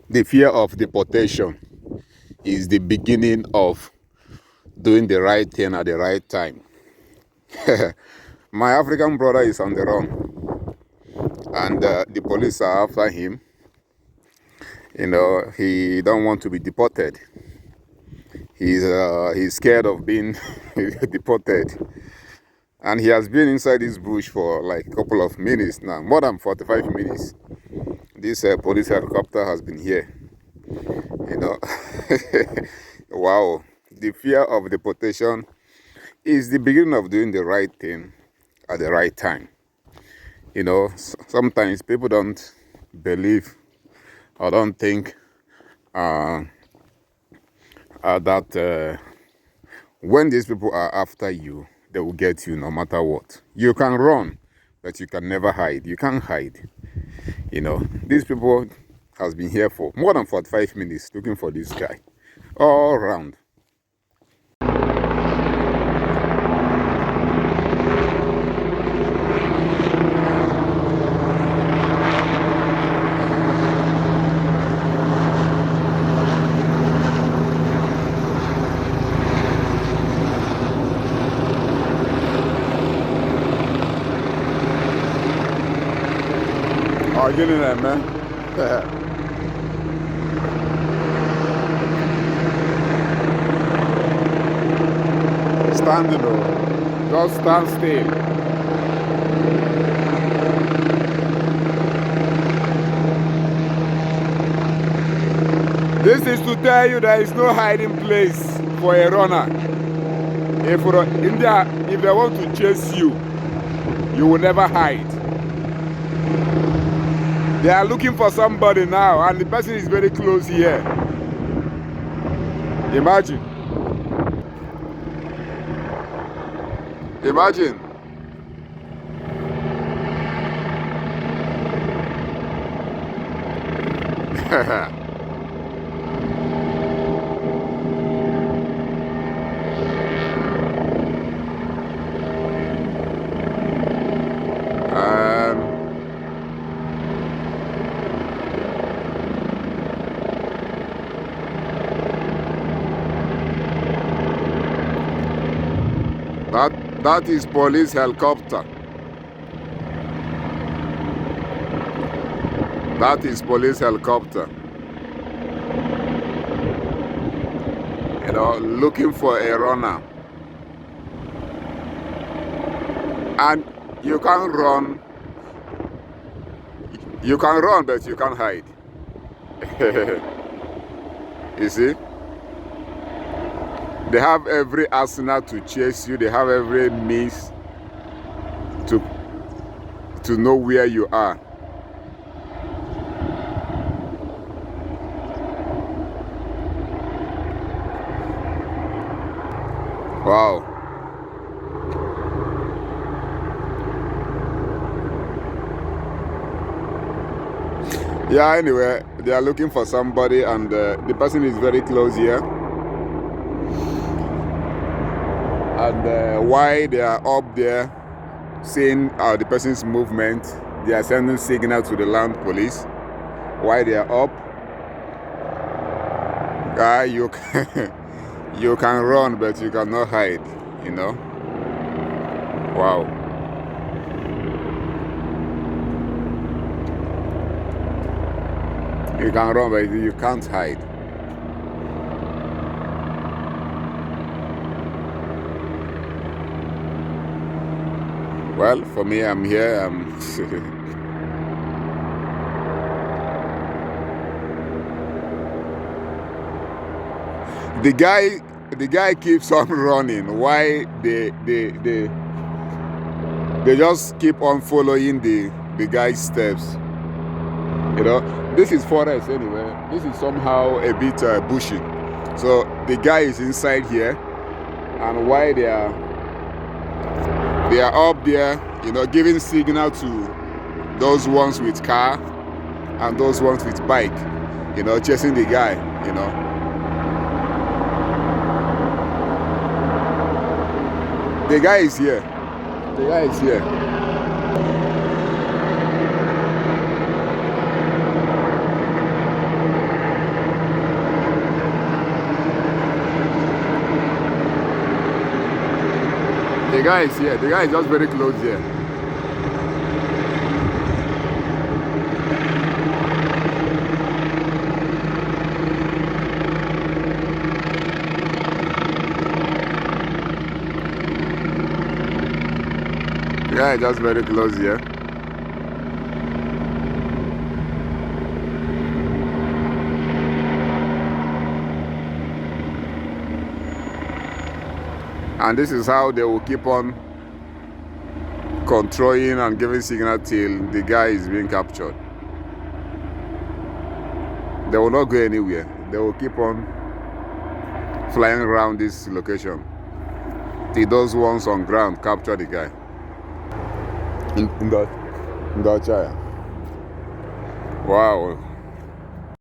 The fear of deportation is the beginning of doing the right thing at the right time. My African brother is on the run, and the police are after him. He don't want to be deported. He's scared of being deported, and he has been inside this bush for like a couple of minutes now, more than 45 minutes. This police helicopter has been here. You know, wow. The fear of deportation is the beginning of doing the right thing at the right time. Sometimes people don't believe or don't think uh, that when these people are after you, they will get you no matter what. You can run, but you can never hide. You can't hide. These people has been here for more than 45 minutes looking for this guy all around. Oh, get in there, man. Standing though. Just stand still. This is to tell you there is no hiding place for a runner. If they want to chase you, you will never hide. They are looking for somebody now, and the person is very close here. Imagine. Imagine. That is police helicopter. That is police helicopter. Looking for a runner. And you can run. You can run, but you can't hide. You see? They have every arsenal to chase you. They have every means to know where you are. Wow. Yeah, anyway, they are looking for somebody, and the person is very close here. And while they are up there seeing the person's movement, they are sending signal to the land police. While they are up, you can, you can run, but you cannot hide. Wow. You can run, but you can't hide. Well, for me, I'm here. The guy keeps on running. Why they just keep on following the guy's steps? This is forest anyway. This is somehow a bit bushy. So the guy is inside here, and why they are up there, giving signal to those ones with car and those ones with bike, chasing the guy, The guy is here. The guy is here. guy is here. The guy is just very close here. The guy is just very close here. And this is how they will keep on controlling and giving signal till the guy is being captured. They will not go anywhere. They will keep on flying around this location till those ones on ground capture the guy. In that Chaya. Wow.